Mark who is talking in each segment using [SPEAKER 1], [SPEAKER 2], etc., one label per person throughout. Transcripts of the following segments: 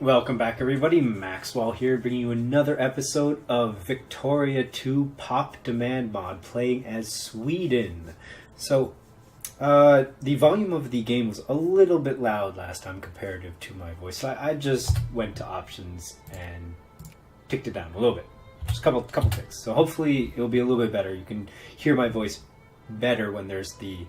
[SPEAKER 1] Welcome back, everybody. MaxWAL here, bringing you another episode of Victoria 2 Pop Demand Mod, playing as Sweden. So, the volume of the game was a little bit loud last time comparative to my voice, so I just went to options and ticked it down a little bit. Just a couple ticks. So hopefully it'll be a little bit better. You can hear my voice better when there's the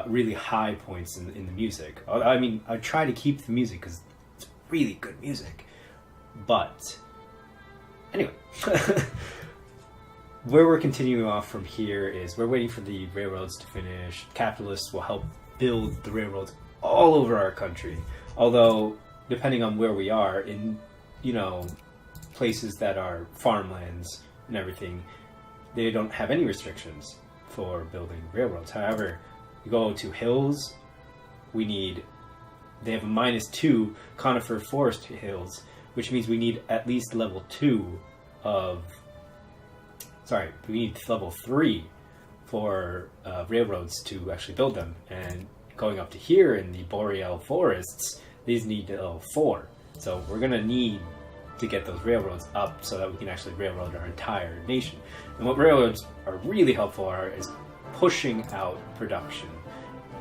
[SPEAKER 1] really high points in the music. I mean, I try to keep the music because really good music, but anyway, where we're continuing off from here is we're waiting for the railroads to finish. Capitalists will help build the railroads all over our country, although depending on where we are in, places that are farmlands and everything, they don't have any restrictions for building railroads. However, you go to hills, they have a -2 conifer forest hills, which means we need at least level 3 for railroads to actually build them. And going up to here in the boreal forests, these need level 4. So we're going to need to get those railroads up so that we can actually railroad our entire nation. And what railroads are really helpful is pushing out production,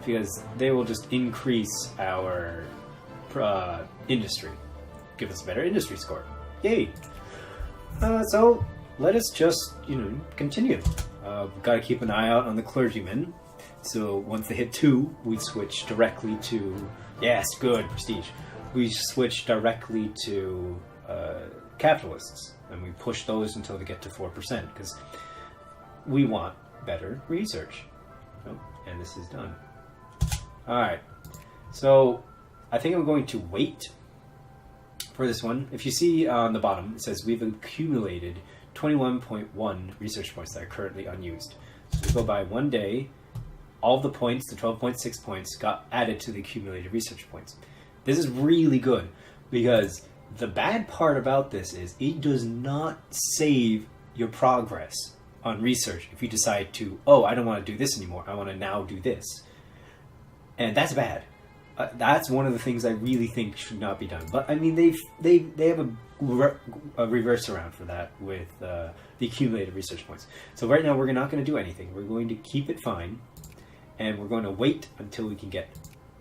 [SPEAKER 1] because they will just increase our industry, give us a better industry score. Yay! So let us just, continue. We've got to keep an eye out on the clergymen. So once they hit 2, we switch directly to, yes, good, prestige. We switch directly to capitalists, and we push those until they get to 4%, because we want better research. And this is done. Alright, so I think I'm going to wait for this one. If you see on the bottom, it says we've accumulated 21.1 research points that are currently unused. So we go by 1 day, all of the points, the 12.6 points, got added to the accumulated research points. This is really good, because the bad part about this is it does not save your progress on research if you decide to, I don't want to do this anymore, I want to now do this. And that's bad. That's one of the things I really think should not be done. But I mean, they have a reverse around for that with the accumulated research points. So right now we're not going to do anything. We're going to keep it fine, and we're going to wait until we can get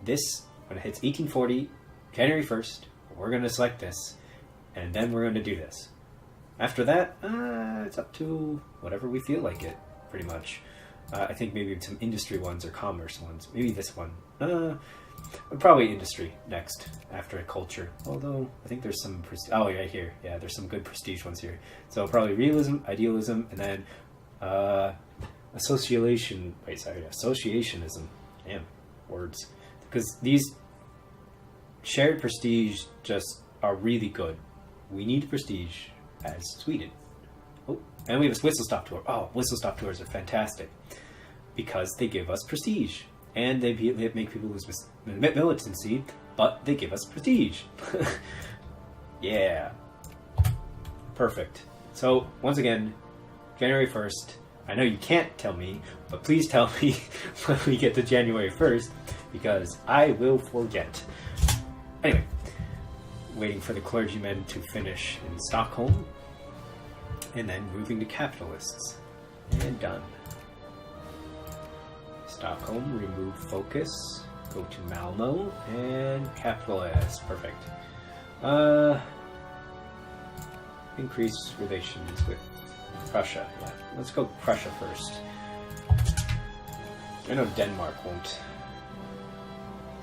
[SPEAKER 1] this. When it hits 1840, January 1st, we're going to select this, and then we're going to do this. After that, it's up to whatever we feel like it, pretty much. I think maybe some industry ones or commerce ones. Maybe this one. Probably industry next, after culture. Although, I think there's some... here. Yeah, there's some good prestige ones here. So probably realism, idealism, and then associationism. Damn, words. Because these shared prestige just are really good. We need prestige as Sweden. And we have a whistle-stop tour. Whistle-stop tours are fantastic because they give us prestige. And they make people lose militancy, but they give us prestige. Yeah. Perfect. So, once again, January 1st. I know you can't tell me, but please tell me when we get to January 1st, because I will forget. Anyway, waiting for the clergymen to finish in Stockholm, and then moving to capitalists. And done. Stockholm, remove focus, go to Malmo, and capitalists. Perfect. Increase relations with Prussia. Yeah, let's go Prussia first. I know Denmark won't.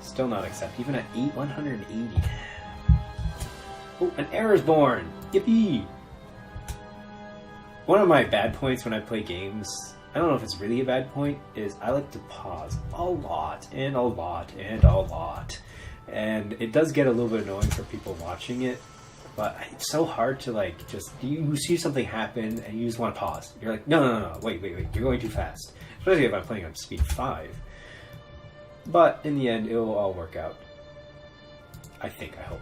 [SPEAKER 1] Still not accept, even at 180. Oh, an error's born! Yippee! One of my bad points when I play games, I don't know if it's really a bad point, is I like to pause a lot, and a lot, and a lot. And it does get a little bit annoying for people watching it, but it's so hard to you see something happen and you just want to pause. You're like, no, wait, you're going too fast. Especially if I'm playing on speed 5. But in the end, it'll all work out. I hope.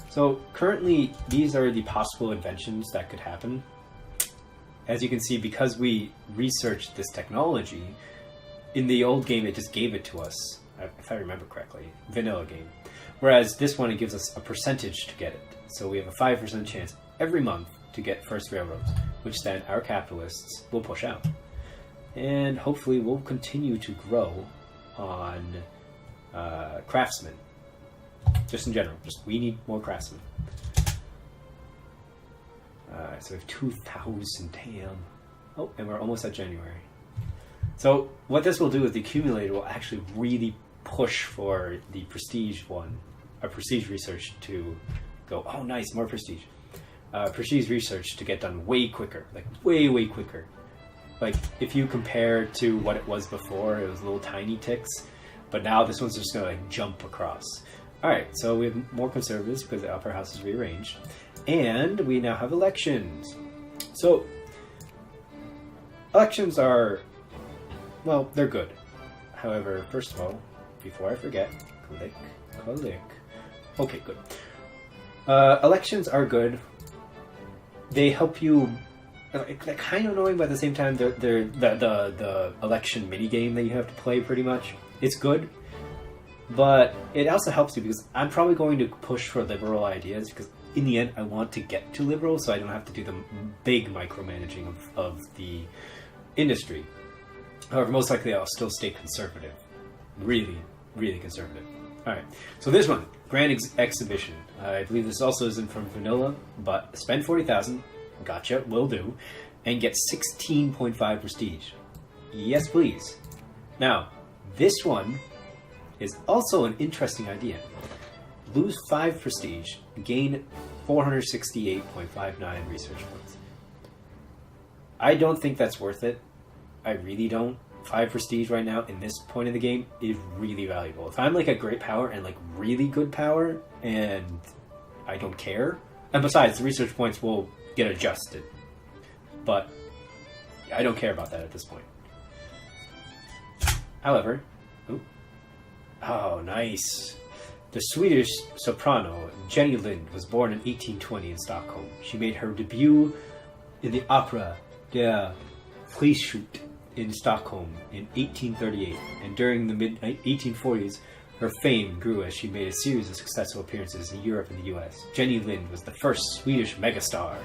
[SPEAKER 1] So currently, these are the possible inventions that could happen. As you can see, because we researched this technology, in the old game it just gave it to us, if I remember correctly, vanilla game. Whereas this one, it gives us a percentage to get it. So we have a 5% chance every month to get first railroads, which then our capitalists will push out. And hopefully we'll continue to grow on craftsmen. Just in general, we need more craftsmen. Alright, so we have 2,000, damn. Oh, and we're almost at January. So what this will do is the accumulator will actually really push for the prestige one, prestige research to go, oh nice, more prestige. Prestige research to get done way quicker, like way quicker. Like if you compare to what it was before, it was little tiny ticks, but now this one's just gonna like jump across. Alright, so we have more conservatives because the upper house is rearranged, and we now have elections. So elections are, well, they're good. However, first of all, before I forget, click. Okay, good. Elections are good. They help you. They're kind of annoying, but at the same time, they're the election minigame that you have to play pretty much. It's good, but it also helps you because I'm probably going to push for liberal ideas because in the end, I want to get to liberal, so I don't have to do the big micromanaging of the industry. However, most likely I'll still stay conservative. Really conservative. Alright, so this one, Grand Exhibition. I believe this also isn't from vanilla, but spend 40,000, gotcha, will do, and get 16.5 prestige. Yes, please. Now, this one is also an interesting idea. Lose 5 prestige, gain 468.59 research points. I don't think that's worth it. I really don't. 5 prestige right now in this point of the game is really valuable. If I'm like a great power and like really good power and I don't care, and besides the research points will get adjusted, but I don't care about that at this point. However, oh nice. The Swedish soprano Jenny Lind was born in 1820 in Stockholm. She made her debut in the opera Der Frishoot in Stockholm in 1838, and during the mid-1840s, her fame grew as she made a series of successful appearances in Europe and the US. Jenny Lind was the first Swedish megastar,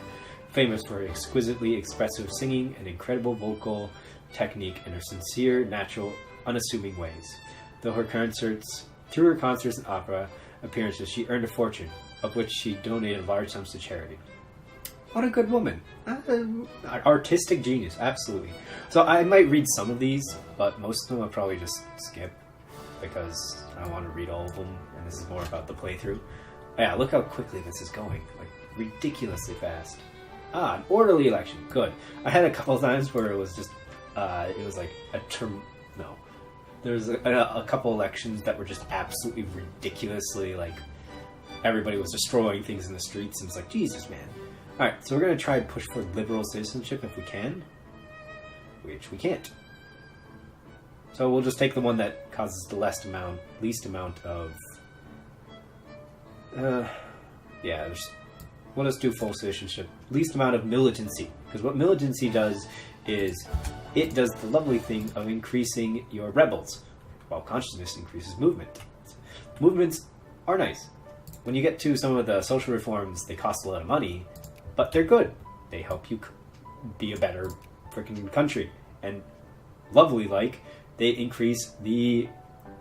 [SPEAKER 1] famous for her exquisitely expressive singing and incredible vocal technique and her sincere, natural, unassuming ways. Through her concerts and opera appearances, she earned a fortune, of which she donated large sums to charity. What a good woman. Artistic genius, absolutely. So I might read some of these, but most of them I'll probably just skip because I don't want to read all of them, and this is more about the playthrough. Yeah, look how quickly this is going. Like, ridiculously fast. An orderly election. Good. I had a couple of times where it was just, it was like a term... No. There was a couple elections that were just absolutely ridiculously, like, everybody was destroying things in the streets, and it's like, Jesus, man. Alright, so we're going to try and push for liberal citizenship if we can, which we can't. So we'll just take the one that causes the least amount of... yeah, we'll just do full citizenship. Least amount of militancy. Because what militancy does is it does the lovely thing of increasing your rebels, while consciousness increases movement. Movements are nice. When you get to some of the social reforms, they cost a lot of money, but they're good. They help you be a better freaking country. And lovely, like, they increase the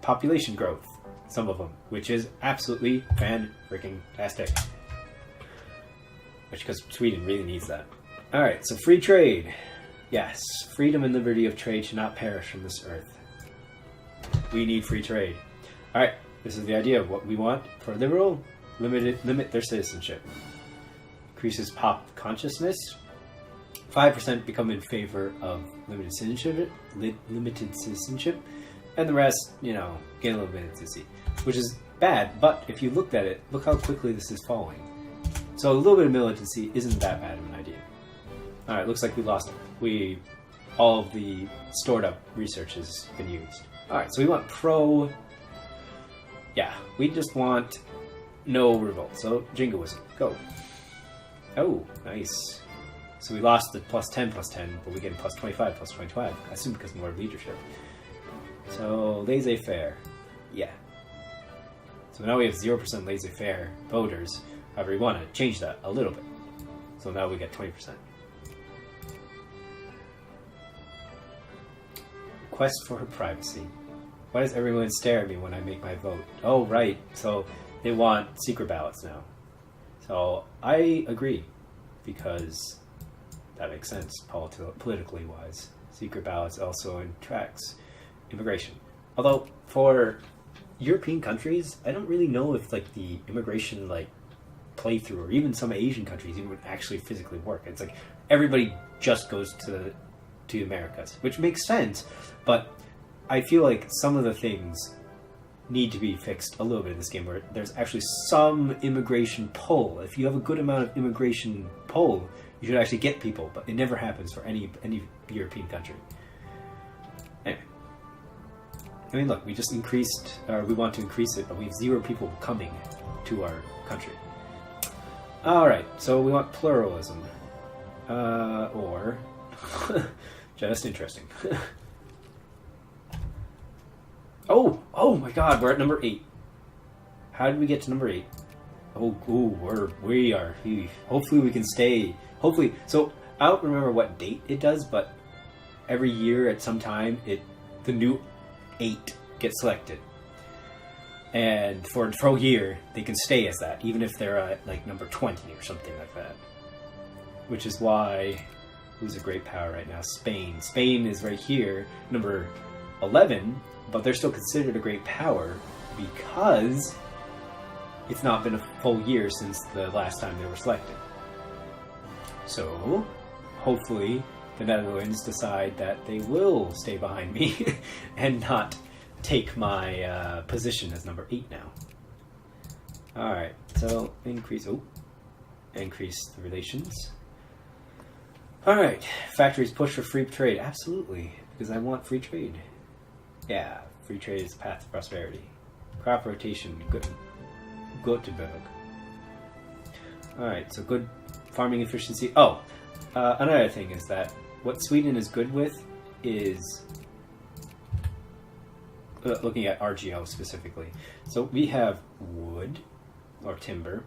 [SPEAKER 1] population growth, some of them, which is absolutely fan-freaking-tastic. Which, because Sweden really needs that. Alright, so free trade. Yes, freedom and liberty of trade should not perish from this earth. We need free trade. Alright, this is the idea of what we want for liberal. Limit their citizenship. Increases pop consciousness. 5% become in favor of limited citizenship, and the rest, you know, gain a little bit of citizenship, which is bad. But if you looked at it, look how quickly this is falling. So a little bit of militancy isn't that bad of an idea. All right, looks like we lost. All of the stored up research has been used. All right, so we want pro. Yeah, we just want no revolt. So jingoism, go. Oh, nice. So we lost the plus 10, but we get plus 25, plus 25. I assume because more leadership. So laissez-faire. Yeah. So now we have 0% laissez-faire voters. However, we want to change that a little bit. So now we get 20%. Quest for privacy. Why does everyone stare at me when I make my vote? Oh, right. So they want secret ballots now. So I agree, because that makes sense politically wise. Secret ballots also attracts immigration. Although for European countries, I don't really know if like the immigration like playthrough, or even some Asian countries, even would actually physically work. It's like everybody just goes to the Americas, which makes sense, but I feel like some of the things need to be fixed a little bit in this game, where there's actually some immigration pull. If you have a good amount of immigration pull, you should actually get people, but it never happens for any European country. Anyway, I mean, look, we just increased, or we want to increase it, but we have 0 people coming to our country. All right, so we want pluralism, or just interesting. Oh my God, we're at number 8. How did we get to number 8? We are. Hopefully we can stay. Hopefully. So I don't remember what date it does, but every year at some time, the new 8 gets selected, and for a year they can stay as that, even if they're at like number 20 or something like that. Which is why, who's a great power right now? Spain. Spain is right here, number 11. But they're still considered a great power because it's not been a full year since the last time they were selected. So, hopefully, the Netherlands decide that they will stay behind me and not take my position as number 8 now. Alright, so increase the relations. Alright, factories push for free trade. Absolutely, because I want free trade. Yeah, free trade is the path to prosperity. Crop rotation, good. Göteborg. Alright, so good farming efficiency. Oh, another thing is that what Sweden is good with is looking at RGO specifically. So we have wood, or timber.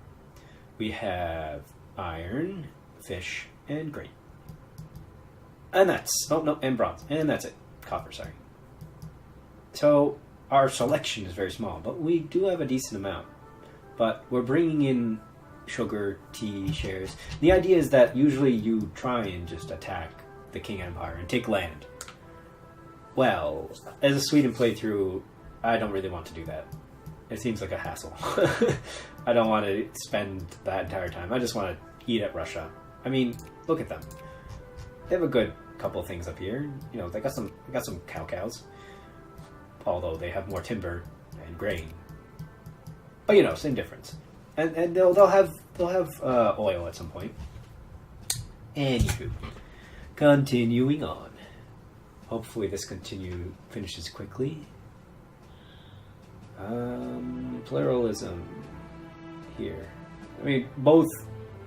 [SPEAKER 1] We have iron, fish, and grain. And that's, and bronze. And that's it. Copper, sorry. So our selection is very small, but we do have a decent amount. But we're bringing in sugar, tea, shares. The idea is that usually you try and just attack the King Empire and take land. Well, as a Sweden playthrough, I don't really want to do that. It seems like a hassle. I don't want to spend that entire time. I just want to eat at Russia. I mean, look at them. They have a good couple of things up here. You know, they got some cows. Although they have more timber and grain, but you know, same difference. And they'll have oil at some point. Anywho, continuing on. Hopefully this finishes quickly. Pluralism here. I mean, both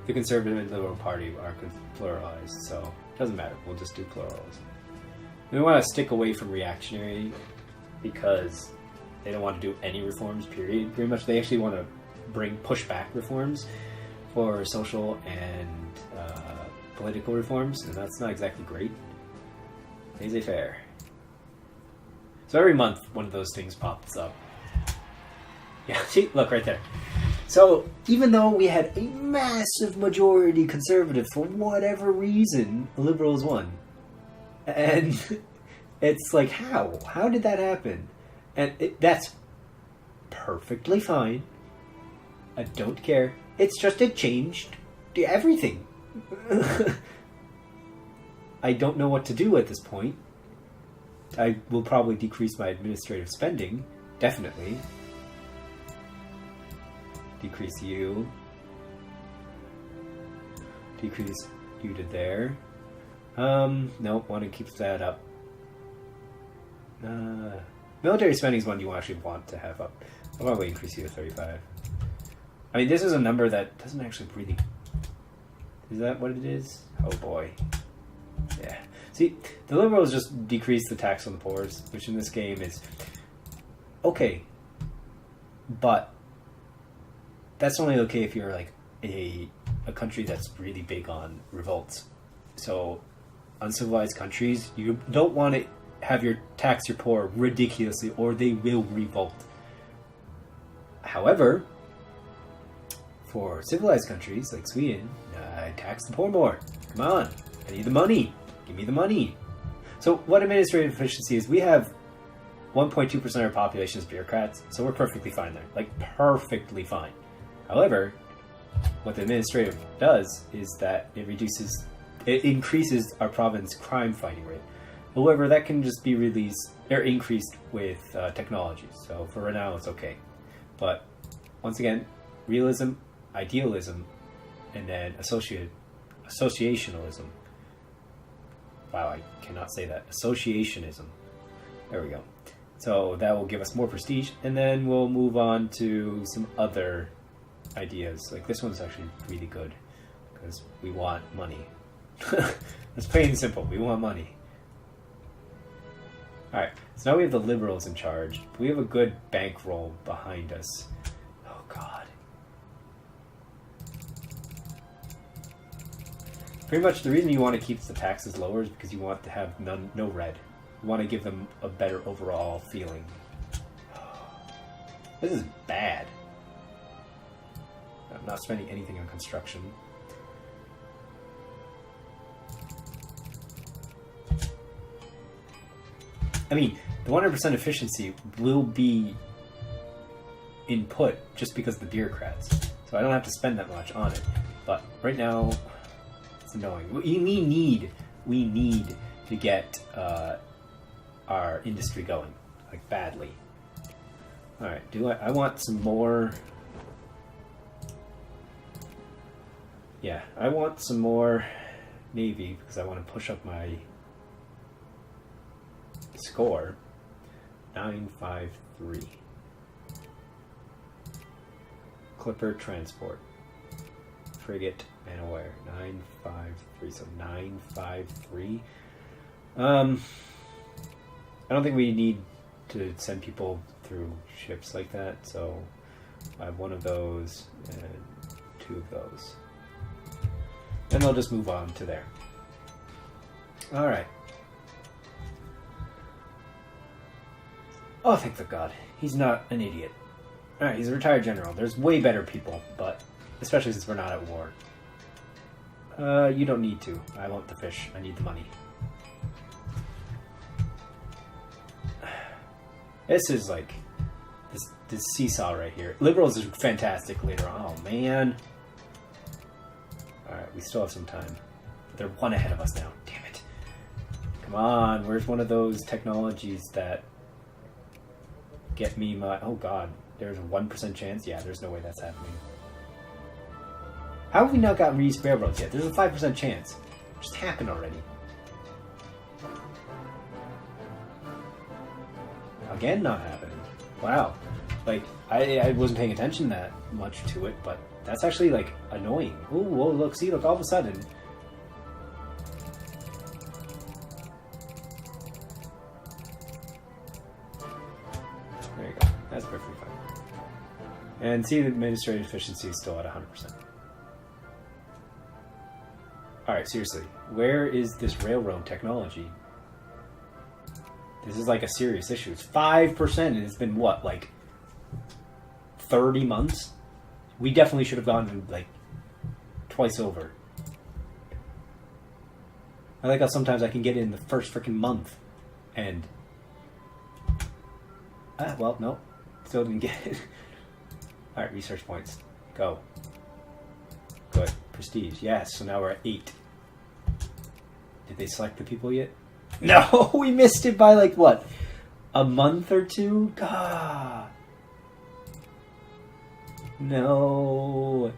[SPEAKER 1] the Conservative and Liberal Party are pluralized, so it doesn't matter. We'll just do pluralism. We want to stick away from reactionary, because they don't want to do any reforms, period. Pretty much they actually want to push back reforms for social and political reforms, and that's not exactly great. Laissez-faire. So every month one of those things pops up. Yeah, see, look right there. So even though we had a massive majority conservative, for whatever reason, liberals won. And it's like, how? How did that happen? And that's perfectly fine. I don't care. It's just it changed everything. I don't know what to do at this point. I will probably decrease my administrative spending. Definitely. Decrease you. Decrease you to there. Nope, want to keep that up. Military spending is one you actually want to have up. I'll probably increase you to 35. I mean, this is a number that doesn't actually really... Is that what it is? Oh boy. Yeah. See, the Liberals just decrease the tax on the poor, which in this game is... Okay. But that's only okay if you're like a country that's really big on revolts. So uncivilized countries, you don't want to have your tax your poor ridiculously, or they will revolt. However, for civilized countries like Sweden, tax the poor more. Come on, I need the money. Give me the money. So what administrative efficiency is, we have 1.2% of our population is bureaucrats, so we're perfectly fine there. Like, perfectly fine. However, what the administrative does is that it increases our province crime fighting rate. However, that can just be increased with technology. So for right now, it's okay. But once again, realism, idealism, and then associationalism. Wow, I cannot say that. Associationism. There we go. So that will give us more prestige, and then we'll move on to some other ideas. Like this one's actually really good because we want money. It's plain and simple. We want money. Alright, so now we have the liberals in charge. We have a good bankroll behind us. Oh god. Pretty much the reason you want to keep the taxes lower is because you want to have no red. You want to give them a better overall feeling. This is bad. I'm not spending anything on construction. I mean, the 100% efficiency will be input just because of the bureaucrats. So I don't have to spend that much on it. But right now, it's annoying. We need to get our industry going, like badly. All right, I want some more. Yeah, I want some more Navy because I want to push up my score. 953. Clipper transport. Frigate man of war. 953. So 953. I don't think we need to send people through ships like that, so I have one of those and two of those. And they'll just move on to there. Alright. Oh, thank the God. He's not an idiot. Alright, he's a retired general. There's way better people, but especially since we're not at war. You don't need to. I want the fish. I need the money. This is like this seesaw right here. Liberals is fantastic later on. Oh man. Alright, we still have some time. They're one ahead of us now. Damn it. Come on, where's one of those technologies that get me my... Oh god, there's a 1% chance? Yeah, there's no way that's happening. How have we not gotten reused railroads yet? There's a 5% chance. It just happened already. Again, not happening. Wow. Like, I wasn't paying attention that much to it, but that's actually, like, annoying. Ooh, whoa, look, see, look, all of a sudden... There you go. That's perfectly fine. And see, the administrative efficiency is still at 100%. Alright, seriously. Where is this railroad technology? This is like a serious issue. It's 5% and it's been what, like 30 months? We definitely should have gone like twice over. I like how sometimes I can get it in the first freaking month and well, no. Still didn't get it. Alright, research points. Go. Good. Prestige. Yes, so now we're at 8. Did they select the people yet? No, we missed it by like what? A month or two? God. No.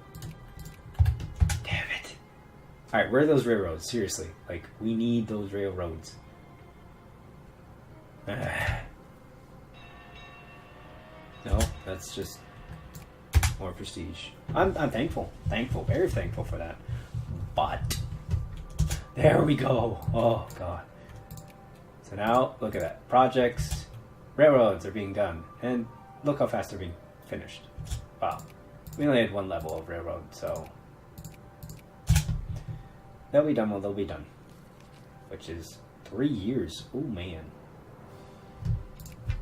[SPEAKER 1] Damn it. Alright, where are those railroads? Seriously. Like, we need those railroads. No, that's just more prestige. I'm thankful. Thankful. Very thankful for that. But there we go. Oh god. So now, look at that. Projects, railroads are being done. And look how fast they're being finished. Wow. We only had one level of railroad, so they'll be done when they'll be done. Which is 3 years. Oh man.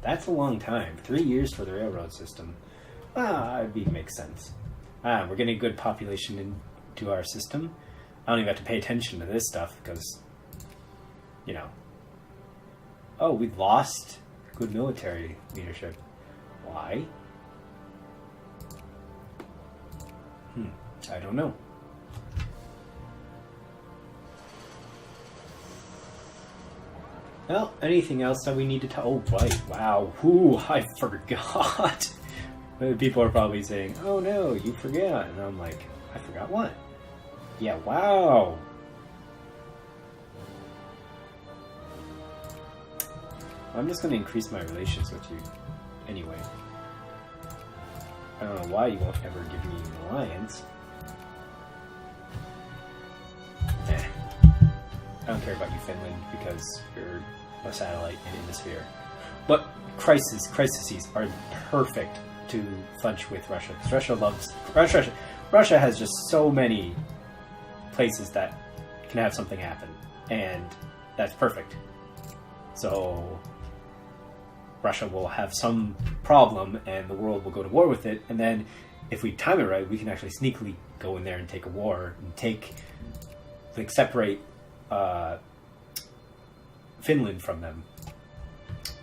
[SPEAKER 1] That's a long time. 3 years for the railroad system. It makes sense. We're getting good population into our system. I don't even have to pay attention to this stuff because, you know. Oh, we lost good military leadership. Why? I don't know. Well, anything else that we need to tell? Oh, right. Wow. Ooh, I forgot. People are probably saying, oh no, you forgot. And I'm like, I forgot what? Yeah, wow. I'm just going to increase my relations with you anyway. I don't know why you won't ever give me an alliance. I don't care about you, Finland, because you're a satellite in the sphere. But crises are perfect to fudge with Russia. Because Russia has just so many places that can have something happen, and that's perfect. So Russia will have some problem, and the world will go to war with it. And then, if we time it right, we can actually sneakily go in there and take a war and separate Finland from them,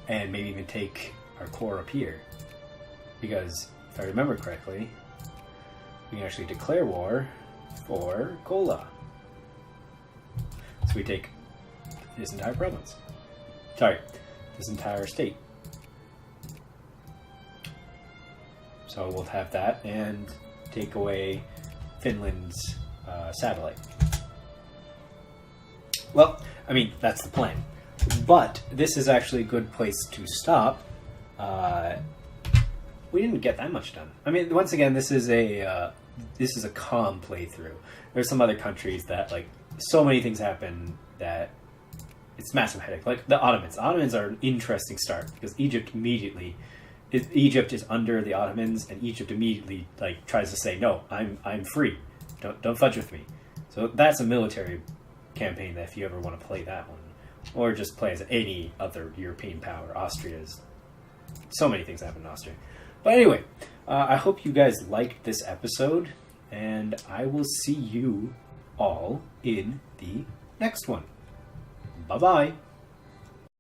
[SPEAKER 1] and maybe even take our core up here. Because if I remember correctly, we can actually declare war for Kola. So we take this entire province. Sorry, this entire state. So we'll have that and take away Finland's satellite. Well, I mean, that's the plan. But this is actually a good place to stop. We didn't get that much done. I mean, once again, this is a calm playthrough. There's some other countries that, like, so many things happen that it's massive headache. Like the Ottomans. The Ottomans are an interesting start because Egypt is under the Ottomans, and Egypt immediately tries to say, no, I'm free. Don't fudge with me. So that's a military campaign that if you ever want to play that one, or just play as any other European power. Austria's, so many things happen in Austria. But anyway, I hope you guys liked this episode, and I will see you all in the next one. Bye-bye.